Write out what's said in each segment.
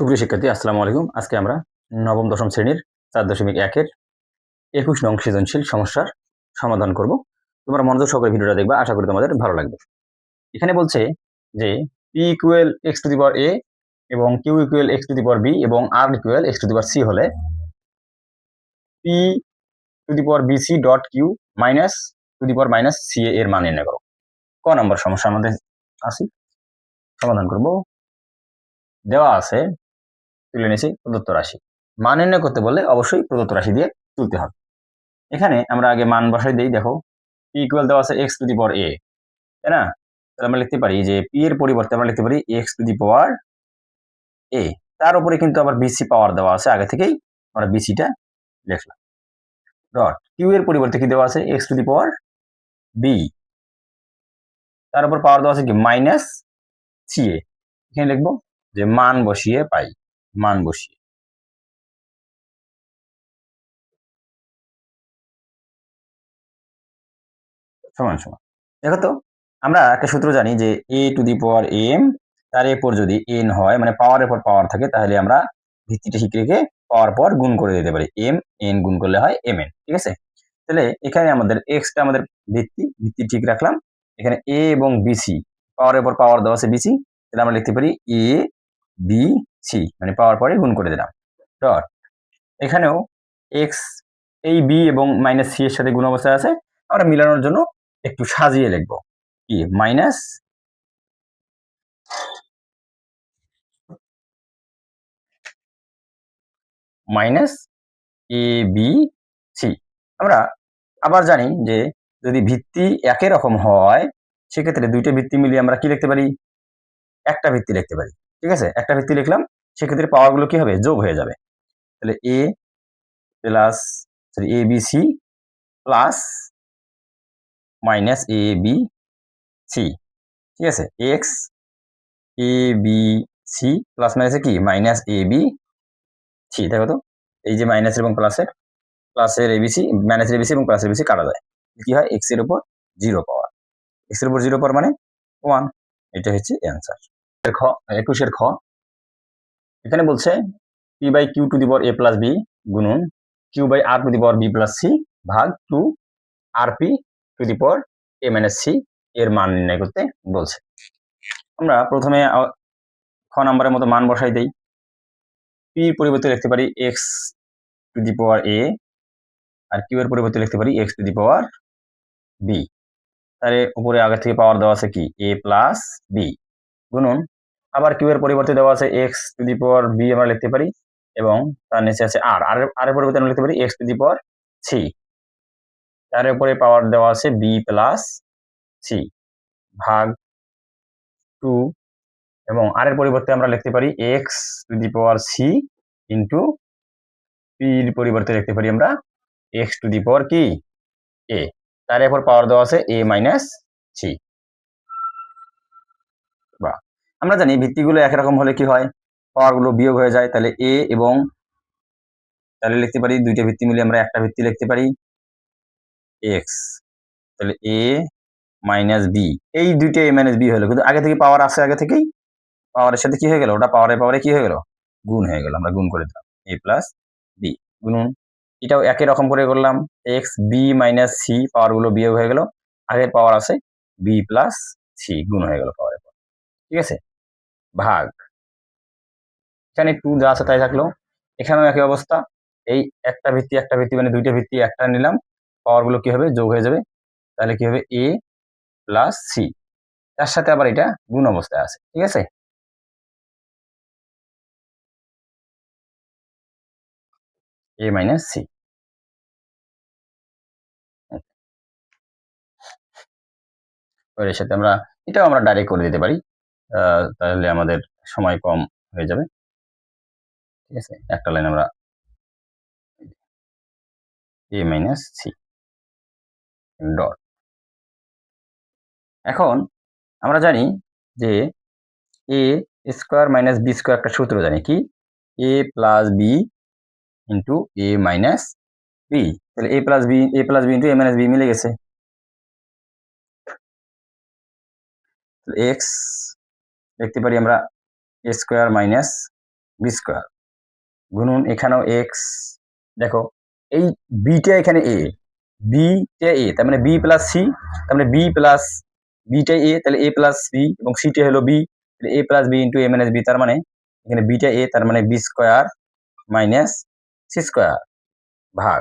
সুপ্রিয় শিক্ষার্থী, আসসালামু আলাইকুম। আজকে আমরা নবম দশম শ্রেণীর 4.1-এর 21 নং সৃজনশীল সমস্যার সমাধান করব। তোমরা মনোযোগ সহকারে ভিডিওটা দেখবা, আশা করি তোমাদের ভালো লাগবে। এখানে বলছে যে p equal x to the power a এবং q equal x to the power b এবং r equal x to the power c হলে p two the power bc dot q minus two the power minus ca এর মান নির্ণয় করো। ক নম্বর সমস্যা আমাদের আসি সমাধান করব। দেওয়া আছে, তুলে নিয়েছি প্রদত্ত রাশি। মান নির্ণয় করতে বললে অবশ্যই প্রদত্ত রাশি দিয়ে তুলতে হবে। এখানে আমরা আগে মান বসাই দেই। দেখো p ইকুয়াল দেওয়া আছে x to the power a, তাই না? তাহলে আমরা লিখতে পারি যে p এর পরিবর্তে আমরা লিখতে পারি x to the power a। তার উপরে কিন্তু আবার bc পাওয়ার দেওয়া আছে, আগে থেকেই আমরা bcটা লিখলাম। ডট q এর পরিবর্তে কি দেওয়া আছে x to the power b, তার উপর পাওয়ার দেওয়া আছে কি মাইনাস ca। এখানে লিখবো যে মান বসিয়ে পাই, মান বসিয়ে সমান সমান। দেখো তো আমরা একটা সূত্র জানি যে a two the power m, তার এরপর যদি n হয়, মানে পাওয়ারের পর পাওয়ার থাকে, তাহলে আমরা ভিত্তিটা ঠিক রেখে পাওয়ার পর গুণ করে দিতে পারি। m n গুণ করলে হয় mn, ঠিক আছে? তাহলে এখানে আমাদের x টা আমাদের ভিত্তি ঠিক রাখলাম। এখানে a এবং bc, পাওয়ারের পর পাওয়ার দেওয়া আছে bc, তাহলে আমরা লিখতে পারি a b c, মানে পাওয়ার পরে গুণ করে দিলাম। ডট এখানেও x এই b এবং মাইনাস c এর সাথে গুণ অবস্থায় আছে, আমরা মিলানোর জন্য একটু সাজিয়ে লিখবো কি minus minus A B C. আমরা আবার জানি যে যদি ভিত্তি একই রকম হয়, সেক্ষেত্রে দুইটা ভিত্তি মিলিয়ে আমরা কি লিখতে পারি, একটা ভিত্তি লিখতে পারি। ঠিক আছে, একটা ভিত্তি লিখলাম, সেক্ষেত্রে পাওয়ার গুলো কি হবে, যোগ হয়ে যাবে। তাহলে এ plus A B c plus minus A B C, ঠিক আছে? X A B c plus মাইনাসে কি মাইনাস এ বি সি। দেখো তো এই যে মাইনাস এবং প্লাসের এবিসি, মাইনাসের এবিসি এবং প্লাসের এবিসি কাটা যায়, কি হয় এক্স এর উপর 0 পাওয়ার, এক্স এর উপর 0 পাওয়ার মানে 1। এটা হচ্ছে অ্যান্সার। খ 21 খ এখানে বলছে p by q to the power a plus b গুণন q by r to the power b plus c ভাগ 2 rp to the power a minus C এর মান নির্ণয় করতে বলছে। আমরা প্রথমে খ নম্বরের মতো মান বসাই দেই। p এর পরিবর্তে লিখতে পারি x to the power a, আর কিউ এর পরিবর্তে লিখতে পারি x to the power b। তার উপরে আগে থেকে পাওয়ার দেওয়া আছে কি a প্লাস বি গুণন আবার কিউ এর পরিবর্তে দেওয়া আছে x to the power b আমরা লিখতে পারি, এবং তার নিচে আছে r, আর এর পরিবর্তে আমরা লিখতে পারি x to the power c। তার উপরে পাওয়ার দেওয়া আছে b প্লাস c ভাগ 2, এবং r এর পরিবর্তে আমরা লিখতে পারি x to the power c into p এর পরিবর্তে লিখতে পারি আমরা x টু দি পাওয়ার কি a। তার উপর পাওয়ার দেওয়া আছে a মাইনাস c। বা আমরা জানি ভিত্তিগুলো একই রকম হলে কি হয়, পাওয়ার গুলো বিয়োগ হয়ে যায়। তাহলে a এবং তাহলে লিখতে পারি দুইটা ভিত্তি মিলে আমরা একটা ভিত্তি লিখতে পারি x, তাহলে a মাইনাস b, এই দুইটা a মাইনাস b হলো, কিন্তু আগে থেকে পাওয়ার আছে, আগে থেকেই পাওয়ারের সাথে কি হয়ে গেল, ওটা পাওয়ারে কি হয়ে গেল, গুণ হয়ে গেল। আমরা গুণ করে দিলাম a প্লাস b গুণন, এটাও একই রকম করে করলাম x b মাইনাস c, পাওয়ার গুলো বিয়োগ হয়ে গেল, আগের পাওয়ার আছে b প্লাস c গুণ হয়ে গেল পাওয়ারের পর, ঠিক আছে? ভাগ এখানে 2 যা আছে তাই থাকলো, এখানেও একই অবস্থা। এই একটা ভিত্তি মানে দুইটা ভিত্তি একটা নিলাম, পাওয়ার গুলো কি হবে, যোগ হয়ে যাবে। তাহলে কি হবে a প্লাস সি, তার সাথে আবার এটা গুণ অবস্থায় আছে, ঠিক আছে? a minus C. এর সাথে আমরা এটাও আমরা ডাইরেক্ট করে দিতে পারি, তাহলে আমাদের সময় কম হয়ে যাবে, ঠিক আছে? একটা লাইন আমরা a মাইনাস সি ডট। এখন আমরা জানি যে a square minus B square একটা সূত্র জানি, কি a plus B into a minus B. তাহলে a plus B into a minus B মিলে গেছে। এক্স দেখতে পারি আমরা a square minus B square গুণন এখানেও এক্স। দেখো এই বিটা এখানে এ, বিটা এ তার মানে বি প্লাস সি, তার মানে বি প্লাস বিটা এ, তাহলে এ প্লাস বি এবং সিটা হলো B, A plus B into A minus B, তার মানে এখানে বিটা এ তার মানে B square minus C square ভাগ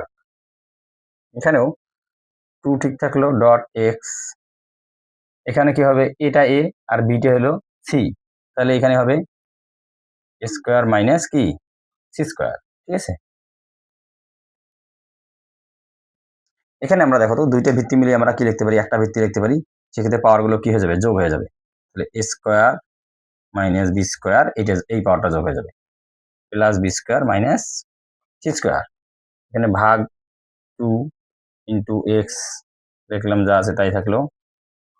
এখানেও টু ঠিক থাকলো ডট এক্স, এখানে কি হবে এটা এ আর বিটা হলো সি, তাহলে এখানে হবে স্কোয়ার মাইনাস কি সি স্কোয়ার। ঠিক আছে, এখানে আমরা দেখো তো দুইটা ভিত্তি মিলিয়ে আমরা কি লিখতে পারি, একটা ভিত্তি লিখতে পারি, সেক্ষেত্রে পাওয়ার গুলো কি হয়ে যাবে যোগ হয়ে যাবে, তাহলে A square minus B square, এটা এই পাওয়ারটা যোগ হয়ে যাবে plus B square minus C square, এখানে ভাগ টু ইন্টু এক্স দেখলাম যা আছে তাই থাকলো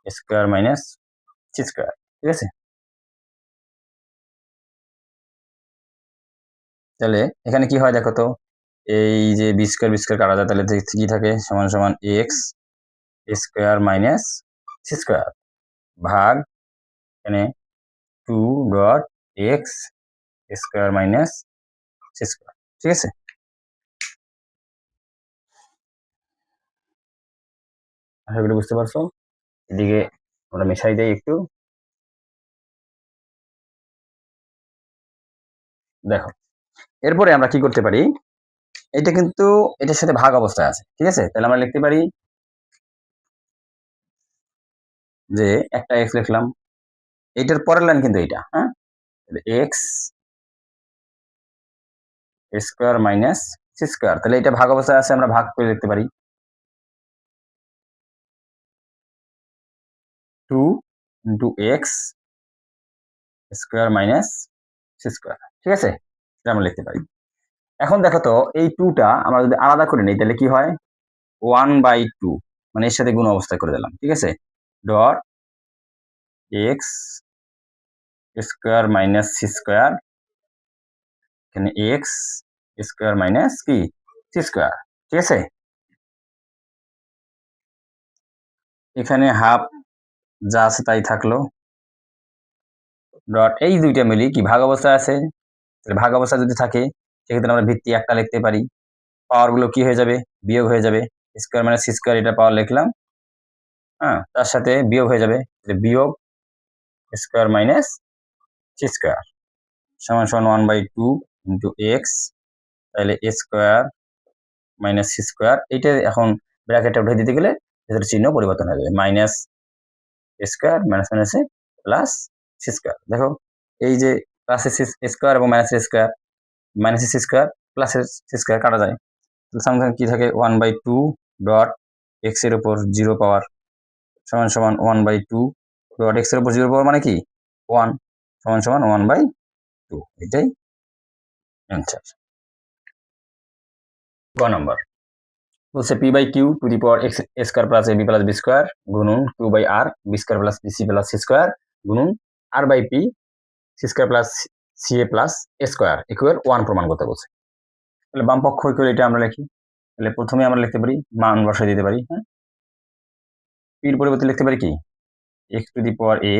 স্কোয়ার মাইনাস সি স্কোয়ার। ঠিক আছে, তাহলে এখানে কি হয় দেখো তো, এই যে বি স্কোয়ার কাটা যায়, তাহলে কি থাকে সমান সমান x square minus C square ভাগ এখানে two dot x square minus C square. ঠিক আছে, আশা করি বুঝতে পারছো। এদিকে আমরা মেশাই দেই একটু, দেখো এরপরে আমরা কি করতে পারি, এটা কিন্তু এটার সাথে ভাগ অবস্থায় আছে। ঠিক আছে, তাহলে আমরা লিখতে পারি যে একটা এক্স লিখলাম, এইটার পরের লাইন কিন্তু এইটা, হ্যাঁ x square minus C square, তাহলে এটা ভাগ অবস্থায় আছে, আমরা ভাগ করে লিখতে পারি two into x square minus C square. ঠিক আছে, এটা আমরা লিখতে পারি। এখন দেখো তো এই টুটা আমরা যদি আলাদা করে নিই তাহলে কি হয়, 1/2 মানে এর সাথে গুণ অবস্থায় করে দিলাম। ঠিক আছে, dot x square minus C square, এখানে এক্স স্কোয়ার মাইনাস কি সি স্কোয়ার। ঠিক আছে, এখানে হাফ যা আছে তাই থাকলো ডট এই দুইটা মিলি কি ভাগ অবস্থায় আছে, ভাগ অবস্থায় যদি থাকে সেক্ষেত্রে আমরা ভিত্তি একটা লিখতে পারি, পাওয়ার গুলো কি হয়ে যাবে বিয়োগ হয়ে যাবে, স্কোয়ার মাইনাস সি স্কোয়ার এটা পাওয়ার লিখলাম, হ্যাঁ তার সাথে বিয়োগ হয়ে যাবে, বিয়োগ স্কোয়ার মাইনাস সি স্কোয়ার সমান সমান 1/2 ইন্টু এক্স, তাহলে A square minus C square, এইটা এখন ব্র্যাকেটে উঠে দিতে গেলে এদের চিহ্ন পরিবর্তন হয়ে যাবে, minus square minus minus plus C square. দেখো এই যে প্লাস স্কোয়ার এবং minus square, minus C square plus C square কাটা যায়, সামথিং কি থাকে 1/2 ডট এক্স এর উপর 0 পাওয়ার সমান সমান 1/2 ডট এক্স এর উপর 0 পাওয়ার মানে কি 1 সমান সমান 1/2, এটাই অ্যান্সার। গ নম্বর বলছে p by q to the power x square plus A B plus B square গুণন q by r b square plus b c plus C square গুণন r by p c square plus c a plus a square equal 1 প্রমাণ করতে বলছে। তাহলে বাম পক্ষ equal এটা আমরা লিখি, তাহলে প্রথমে আমরা লিখতে পারি মান বসাই দিতে পারি, হ্যাঁ পির পরিবর্তে লিখতে পারি কি x to the power a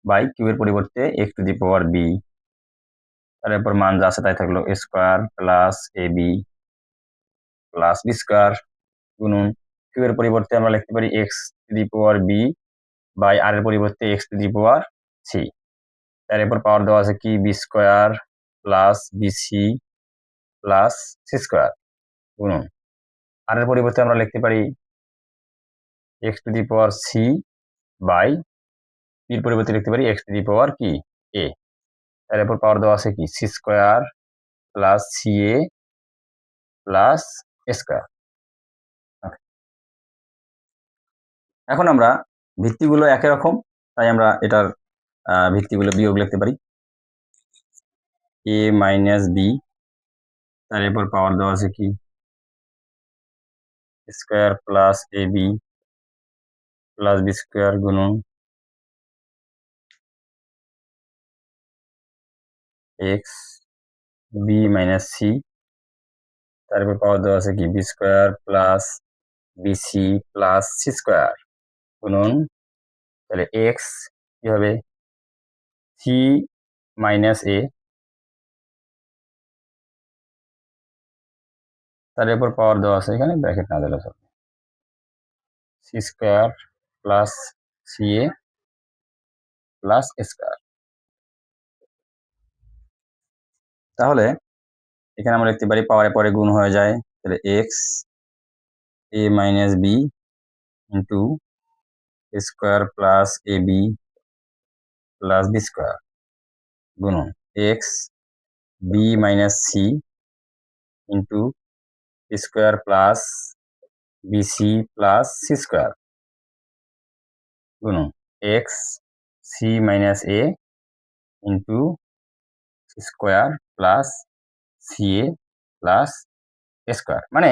by q এর পরিবর্তে x to the power b, তারপর মান যা আছে তাই থাকলো square plus A B plus B square গুণন কিউ এর পরিবর্তে আমরা লিখতে পারি x to the power b by r এর পরিবর্তে x to the power c, তারপর পাওয়ার দেওয়া আছে কি B square plus BC plus C square গুণন আর এর পরিবর্তে আমরা লিখতে পারি x to the power C by পির পরিবর্তে লিখতে পারি এক্স টু দি পাওয়ার কি এ, তারপর পাওয়ার দেওয়া আছে কি C square plus c a plus square. এখন আমরা ভিত্তিগুলো একই রকম, তাই আমরা এটার ভিত্তিগুলো বিয়োগ লিখতে পারি এ মাইনাস বি, তারপর পাওয়ার দেওয়া আছে কি square plus A B plus B square গুণন এক্স বি মাইনাস সি, তারপর পাওয়ার দেওয়া আছে কি B square plus BC plus C square গুণন, তাহলে এক্স কি হবে সি মাইনাস এ তার উপর পাওয়ার দেওয়া আছে, এখানে ব্র্যাকেট না দিলে চলবে। C square plus c a plus square. তাহলে এখানে আমরা লিখতে পারি পাওয়ারে পরে গুণ হয়ে যায়, তাহলে x a minus b into square plus A B plus B square গুণন x B minus c into square plus BC plus C square গুণন x c minus a into square plus c a plus square. মানে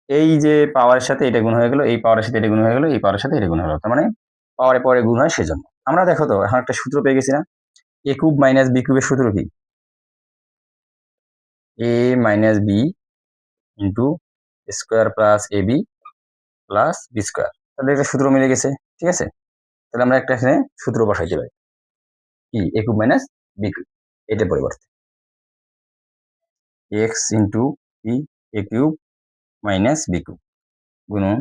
এই যে পাওয়ারের সাথে এটা গুণ হয়ে গেল, এই পাওয়ারের সাথে এটা গুণ হয়ে গেল, এই পাওয়ারের সাথে এটা গুণ হয়ে গেল, তার মানে পাওয়ারে পরে গুণ হয় সেজন্য। আমরা দেখো তো এখন একটা সূত্র পেয়ে গেছি না, এ কিউব মাইনাস বি কিউবের সূত্র কি? A minus b into square plus A B plus B square. তাহলে একটা সূত্র মিলে গেছে, ঠিক আছে। তাহলে আমরা একটা এখানে সূত্র বসাইতে পারি, কি A cube minus B cube, এটার পরিবর্তে এক্স ইন্টু ই A cube minus B cube গুণন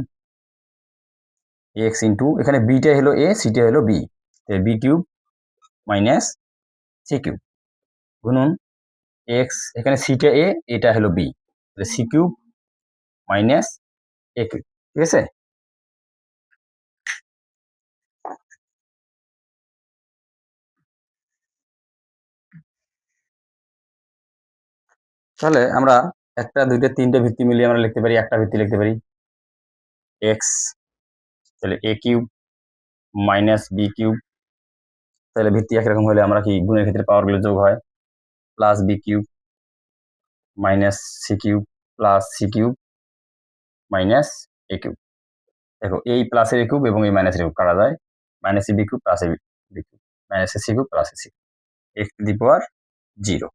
এক্স ইন্টু এখানে বিটা হলো এ সিটা হলো B, B cube minus C cube গুণন এক্স এখানে সিটা এ এটা হলো বি, সি কিউব মাইনাস এ কিউব, ঠিক আছে। তাহলে আমরা একটা দুইটা তিনটা ভিত্তি মিলিয়ে আমরা লিখতে পারি, একটা ভিত্তি লিখতে পারি এক্স, তাহলে এ কিউব মাইনাস বি কিউব, তাহলে ভিত্তি একরকম হলে আমরা কি গুণের ক্ষেত্রে পাওয়ারগুলো যোগ হয়, plus b cube minus C cube plus c cube minus এ কিউব। দেখো এই প্লাসের এ কিউব এবং এই মাইনাসের কিউব কাটা যায়, minus B cube plus b cube minus C cube plus c x to the power 0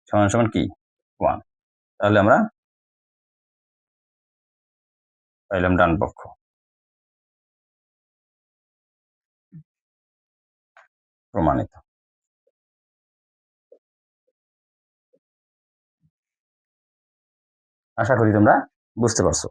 সমান সমান কি 1। তাহলে আমরা পাইলাম ডান পক্ষ প্রমাণিত। আশা করি তোমরা বুঝতে পারছো।